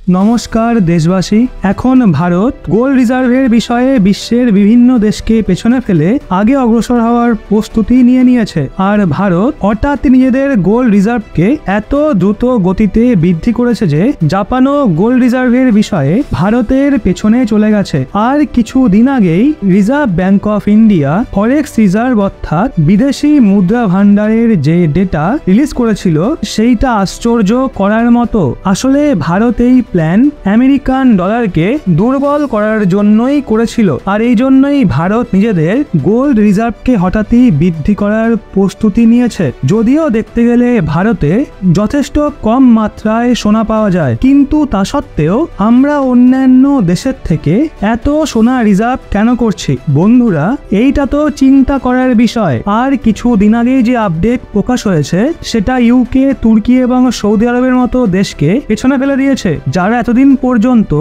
নমস্কার দেশবাসী। এখন ভারত গোল্ড রিজার্ভের বিষয়ে বিশ্বের বিভিন্ন দেশকে পেছনে ফেলে আগে অগ্রসর হওয়ার প্রস্তুতি নিয়ে নিয়েছে। আর ভারত হঠাৎ নিজেদের গোল্ড রিজার্ভকে এত দ্রুত গতিতে বৃদ্ধি করেছে যে জাপানও গোল্ড রিজার্ভের বিষয়ে ভারতের পেছনে চলে গেছে। আর কিছু দিন আগেই reserve bank of India forex reserve অর্থাৎ বিদেশি মুদ্রা ভান্ডারের যে ডেটা রিলিজ করেছিল সেইটা আশ্চর্য করার মতো। আসলে ভারত এই প্ল্যান আমেরিকান ডলারকে দুর্বল করার জন্যই করেছিল। আর এই জন্যই ভারত নিজেদের গোল্ড রিজার্ভকে হঠাৎই বৃদ্ধি করার প্রস্তুতি নিয়েছে। যদিও দেখতে গেলে ভারতে যথেষ্ট কম মাত্রায় সোনা পাওয়া যায়, কিন্তু তা সত্ত্বেও আমরা অন্যান্য দেশের থেকে এত সোনা রিজার্ভ কেন করছি? বন্ধুরা, এইটা তো চিন্তা করার বিষয়। আর কিছু দিন আগেই যে আপডেট প্রকাশ হয়েছে সেটা ইউকে, তুর্কি এবং সৌদি আরবের মতো দেশকে পেছনে ফেলে দিয়েছে, যারা এতদিন পর্যন্ত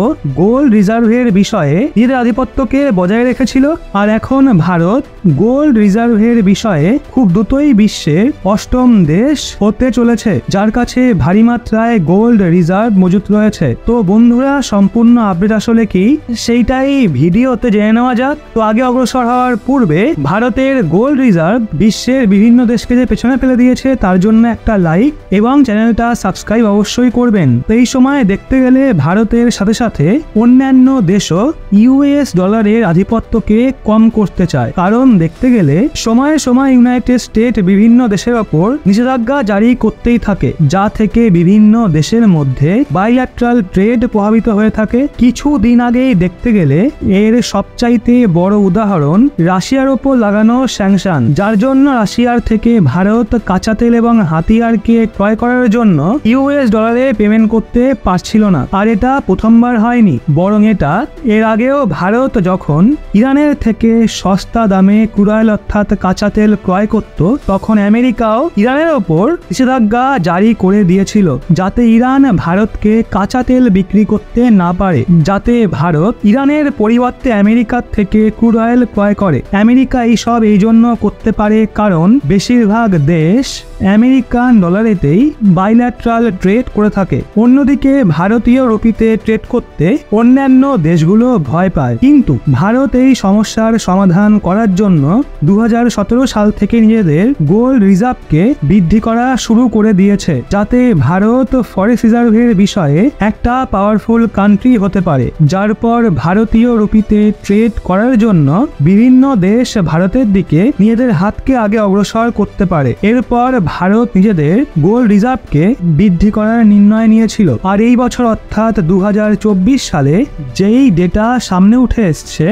গোল্ড রিজার্ভের বিষয়ে নিজেদের আধিপত্যকে বজায় রেখেছিল। আর এখন ভারত গোল্ড রিজার্ভের বিষয়ে খুব দ্রুতই বিশ্বের অষ্টম দেশ হতে চলেছে, যার কাছে ভারী মাত্রায় গোল্ড রিজার্ভ মজুত রয়েছে। তো বন্ধুরা, সম্পূর্ণ আপডেট আসলে কি সেইটাই ভিডিওতে জেনে নেওয়া যাক। তো আগে অগ্রসর হওয়ার পূর্বে ভারতের গোল্ড রিজার্ভ বিশ্বের বিভিন্ন দেশকে যে পেছনে ফেলে দিয়েছে তার জন্য একটা লাইক এবং চ্যানেলটা সাবস্ক্রাইব অবশ্যই করবেন। তো এই সময় দেখতে গেলে ভারতের সাথে সাথে অন্যান্য দেশও ইউএস ডলারের আধিপত্যকে কম করতে চায়। কারণ দেখতে গেলে সময়ে সময় ইউনাইটেড স্টেট বিভিন্ন দেশের ওপর নিষেধাজ্ঞা জারি করতেই থাকে, যা থেকে বিভিন্ন দেশের মধ্যে বাইল্যাট্রাল ট্রেড প্রভাবিত হয়ে থাকে। কিছু দিন আগেই দেখতে গেলে এর সবচাইতে বড় উদাহরণ রাশিয়ার ওপর লাগানো স্যাংশন, যার জন্য রাশিয়ার থেকে ভারত কাঁচা তেল এবং হাতিয়ারকে ক্রয় করার জন্য ইউএস ডলারে পেমেন্ট করতে পারছিল না। আর এটা প্রথমবার হয়নি, বরং এটা এর আগেও ভারত যখন ইরানের থেকে সস্তা দামে ক্রুড অয়েল অর্থাৎ কাঁচা তেল ক্রয় করত, তখন আমেরিকাও ইরানের ওপর নিষেধাজ্ঞা জারি করে দিয়েছিল, যাতে ইরান ভারতকে কাঁচা তেল বিক্রি করতে না পারে, যাতে ভারত ইরানের পরিবর্তে আমেরিকার থেকে ক্রুড অয়েল ক্রয় করে। আমেরিকা এইসব এই জন্য করতে পারে কারণ বেশিরভাগ দেশ আমেরিকান ডলারেতেই বাইল্যাট্রাল ট্রেড করে থাকে। অন্যদিকে ভারতীয় রুপিতে ট্রেড করতে অন্যান্য দেশগুলো ভয় পায়। কিন্তু ভারত এই সমস্যার সমাধান করার জন্য 2017 সাল থেকে নিজেদের গোল্ড রিজার্ভকে বৃদ্ধি করা শুরু করে দিয়েছে, যাতে ভারত ফরেক্স রিজার্ভের বিষয়ে একটা পাওয়ারফুল কান্ট্রি হতে পারে, যার পর ভারতীয় রুপিতে ট্রেড করার জন্য বিভিন্ন দেশ ভারতের দিকে নিজেদের হাতকে আগে অগ্রসর করতে পারে। এরপর ভারত নিজেদের গোল্ড রিজার্ভকে বৃদ্ধি করার নির্ণয় নিয়েছিল। আর এই বছর অর্থাৎ 2024 সালে যেই ডেটা সামনে উঠে এসছে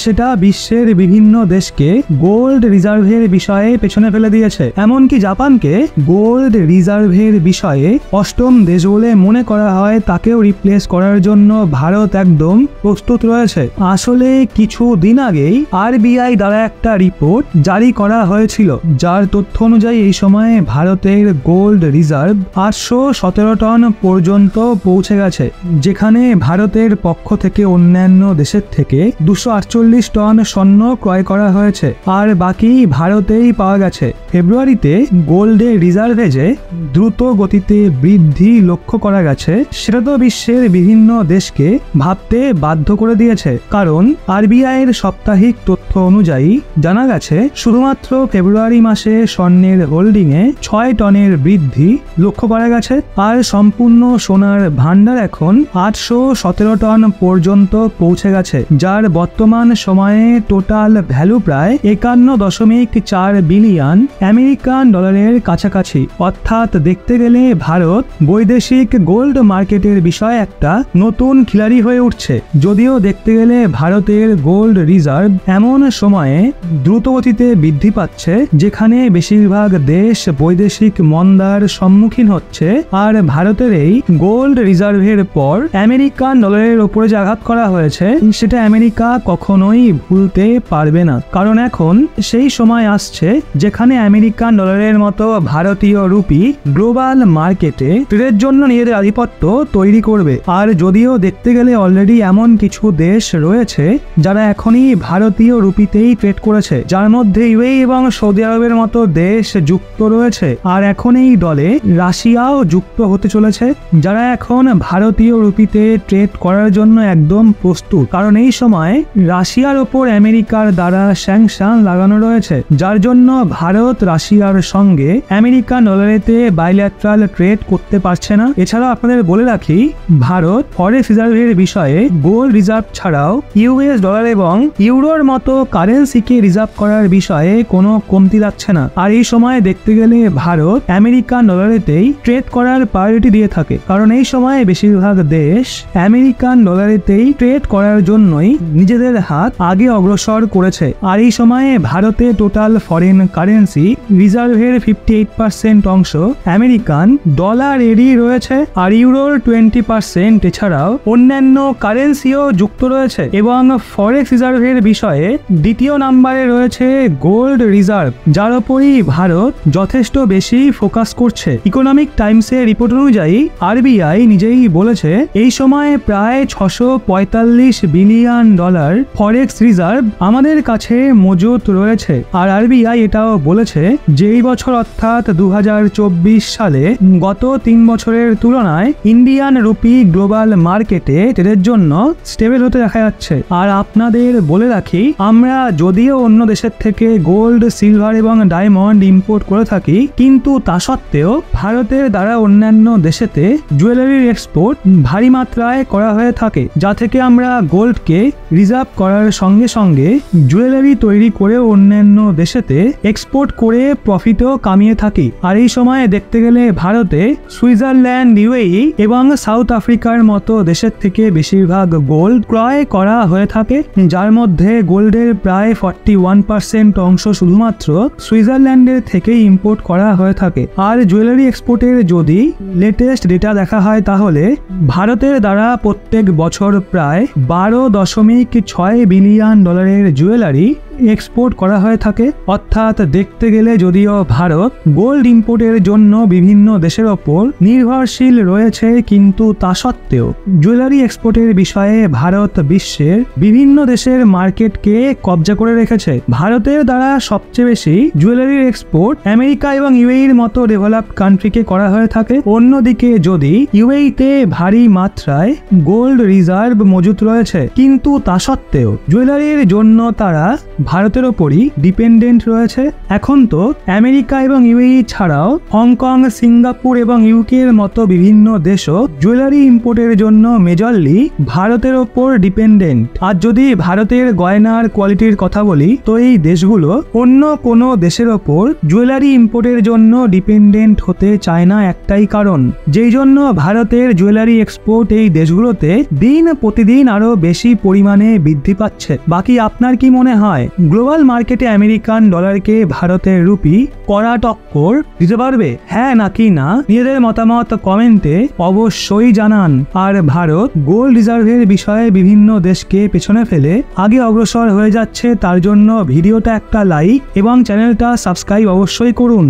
সেটা বিশ্বের বিভিন্ন দেশকে গোল্ড রিজার্ভের বিষয়ে পেছনে ফেলে দিয়েছে। এমনকি জাপানকে গোল্ড রিজার্ভের বিষয়ে অষ্টম দেশ বলে মনে করা হয়, তাকেও রিপ্লেস করার জন্য ভারত একদম প্রস্তুত রয়েছে। আসলে কিছু দিন আগেই আরবিআই দ্বারা একটা রিপোর্ট জারি করা হয়েছিল, যার তথ্য অনুযায়ী এই সময়ে ভারতের গোল্ড রিজার্ভ 817 টন পর্যন্ত পৌঁছে গেছে, যেখানে ভারতের পক্ষ থেকে অন্যান্য দেশের থেকে 248 টন স্বর্ণ ক্রয় করা হয়েছে, আর বাকি ভারতেই পাওয়া গেছে। ফেব্রুয়ারিতে গোল্ডের রিজার্ভে যে দ্রুত গতিতে বৃদ্ধি লক্ষ্য করা গেছে সেটা তো বিশ্বের বিভিন্ন দেশকে ভাবতে বাধ্য করে দিয়েছে। কারণ আরবিআই এর সাপ্তাহিক তথ্য অনুযায়ী জানা গেছে শুধুমাত্র ফেব্রুয়ারি মাসে স্বর্ণের হোল্ডিং এ 6 টনের বৃদ্ধি লক্ষ্য করা গেছে। আর সম্পূর্ণ সোনার ভান্ডার এখন 817 টন পর্যন্ত পৌঁছে গেছে, যার বর্তমান সময়ে টোটাল ভ্যালু প্রায় 51.4 বিলিয়ন আমেরিকান ডলারের কাছাকাছি। অর্থাৎ দেখতে গেলে ভারত বৈদেশিক গোল্ড মার্কেটের বিষয়ে একটা নতুন খিলাড়ি হয়ে উঠছে। যদিও দেখতে গেলে ভারতের গোল্ড রিজার্ভ এমন সময়ে দ্রুত গতিতে বৃদ্ধি পাচ্ছে যেখানে বেশিরভাগ দেশ বৈদেশিক মন্দার সম্মুখীন হচ্ছে। আর ভারতের এই গোল্ড রিজার্ভের পর আমেরিকান ডলারের উপরে যে আঘাত করা হয়েছে সেটা আমেরিকা কখন কখনোই ভুলতে পারবে না, কারণ এখন সেই সময় আসছে যেখানে আমেরিকান ডলারের মতো ভারতীয় রুপি গ্লোবাল মার্কেটে ট্রেডের জন্য নিজেদের আধিপত্য তৈরি করবে। আর যদিও দেখতে গেলে অলরেডি এমন কিছু দেশ রয়েছে যারা এখনই ভারতীয় রুপিতেই ট্রেড করেছে, যার মধ্যে ইউএই এবং সৌদি আরবের মতো দেশ যুক্ত রয়েছে। আর এখন এই দলে রাশিয়াও যুক্ত হতে চলেছে, যারা এখন ভারতীয় রুপিতে ট্রেড করার জন্য একদম প্রস্তুত, কারণ এই সময় রাশিয়ার ওপর আমেরিকার দ্বারা স্যাংশন লাগানো রয়েছে, যার জন্য ভারত রাশিয়ার সঙ্গে আমেরিকান ডলারেতে বাইল্যাট্রাল ট্রেড করতে পারছে না। এছাড়াও আপনাদের বলে রাখি, ভারত ফরেক্স রিজার্ভের বিষয়ে গোল্ড রিজার্ভ ছাড়াও ইউএস ডলার এবং ইউরোর মতো কারেন্সিকে রিজার্ভ করার বিষয়ে কোনো কমতি রাখছে না। আর এই সময় দেখতে গেলে ভারত আমেরিকান ডলারেতেই ট্রেড করার প্রায়োরিটি দিয়ে থাকে, কারণ এই সময় বেশিরভাগ দেশ আমেরিকান ডলারেতেই ট্রেড করার জন্যই নিজেদের হাত আগে অগ্রসর করেছে। আর এই সময়ে ভারতে টোটাল ফরেন কারেন্সি রিজার্ভের 58% অংশ আমেরিকান ডলারেরই রয়েছে, আর ইউরোর 20%। এছাড়াও অন্যান্য কারেন্সিও যুক্ত রয়েছে। এবং ফরেক্স রিজার্ভের বিষয়ে দ্বিতীয় নাম্বারে রয়েছে গোল্ড রিজার্ভ, যার উপরই ভারত যথেষ্ট বেশি ফোকাস করছে। ইকোনমিক টাইমসের রিপোর্ট অনুযায়ী আরবিআই নিজেই বলেছে এই সময় প্রায় 645 বিলিয়ন ডলার ফরেক্স রিজার্ভ আমাদের কাছে মজুত রয়েছে। আর আরবিআই এটাও বলেছে যে এই বছর অর্থাৎ 2024 সালে গত 3 বছরের তুলনায় ইন্ডিয়ান রুপি গ্লোবাল মার্কেটে ট্রেডের জন্য স্টেবল হতে দেখা যাচ্ছে। আর আপনাদের বলে রাখি, আমরা যদিও অন্য দেশের থেকে গোল্ড, সিলভার এবং ডায়মন্ড ইম্পোর্ট করে থাকি, কিন্তু তা সত্ত্বেও ভারতের দ্বারা অন্যান্য দেশেতে জুয়েলারির এক্সপোর্ট ভারী মাত্রায় করা হয়ে থাকে, যা থেকে আমরা গোল্ডকে রিজার্ভ করার সঙ্গে সঙ্গে জুয়েলারি তৈরি করে অন্যান্য দেশেতে এক্সপোর্ট করে প্রফিটও কামিয়ে থাকি। আর এই সময় দেখতে গেলে ভারতে সুইজারল্যান্ড, ইউএই এবং সাউথ আফ্রিকার মতো দেশের থেকে বেশিরভাগ গোল্ড ক্রয় করা হয়ে থাকে, যার মধ্যে গোল্ডের প্রায় 41% অংশ শুধুমাত্র সুইজারল্যান্ডের থেকে ইম্পোর্ট করা হয়ে থাকে। আর জুয়েলারি এক্সপোর্টের যদি লেটেস্ট ডেটা দেখা হয়, তাহলে ভারতের দ্বারা প্রত্যেক বছর প্রায় 12.6 বিলিয়ন ডলারের জুয়েলারি এক্সপোর্ট করা হয়ে থাকে। অর্থাৎ দেখতে গেলে যদিও ভারত গোল্ড ইম্পোর্টের জন্য বিভিন্ন দেশের ওপর নির্ভরশীল রয়েছে, কিন্তু তা সত্ত্বেও জুয়েলারি এক্সপোর্টের বিষয়ে ভারত বিশ্বের বিভিন্ন দেশের মার্কেটকে কবজা করে রেখেছে। ভারতের দ্বারা সবচেয়ে বেশি জুয়েলারির এক্সপোর্ট আমেরিকা এবং ইউএইর মতো ডেভেলপড কান্ট্রিকে করা হয়ে থাকে। অন্যদিকে যদি ইউএইতে ভারী মাত্রায় গোল্ড রিজার্ভ মজুত রয়েছে, কিন্তু তা সত্ত্বেও জুয়েলারির জন্য তারা ভারতের ওপরই ডিপেন্ডেন্ট রয়েছে। এখন তো আমেরিকা এবং ইউএই ছাড়াও হংকং, সিঙ্গাপুর এবং ইউকে এর মতো বিভিন্ন দেশও জুয়েলারি ইম্পোর্টের জন্য মেজরলি ভারতের ওপর ডিপেন্ডেন্ট। আর যদি ভারতের গয়নার কোয়ালিটির কথা বলি, তো এই দেশগুলো অন্য কোনো দেশের ওপর জুয়েলারি ইম্পোর্টের জন্য ডিপেন্ডেন্ট হতে চায় না, একটাই কারণ, যেই জন্য ভারতের জুয়েলারি এক্সপোর্ট এই দেশগুলোতে দিন প্রতিদিন আরো বেশি পরিমাণে বৃদ্ধি পাচ্ছে। বাকি আপনার কি মনে হয়, গ্লোবাল মার্কেটে আমেরিকান ডলারকে ভারতের রুপি কড়া টক্কর দিতে পারবে? হ্যাঁ নাকি না, নিজেদের মতামত কমেন্টে অবশ্যই জানান। আর ভারত গোল্ড রিজার্ভের বিষয়ে বিভিন্ন দেশকে পেছনে ফেলে আগে অগ্রসর হয়ে যাচ্ছে, তার জন্য ভিডিওটা একটা লাইক এবং চ্যানেলটা সাবস্ক্রাইব অবশ্যই করুন।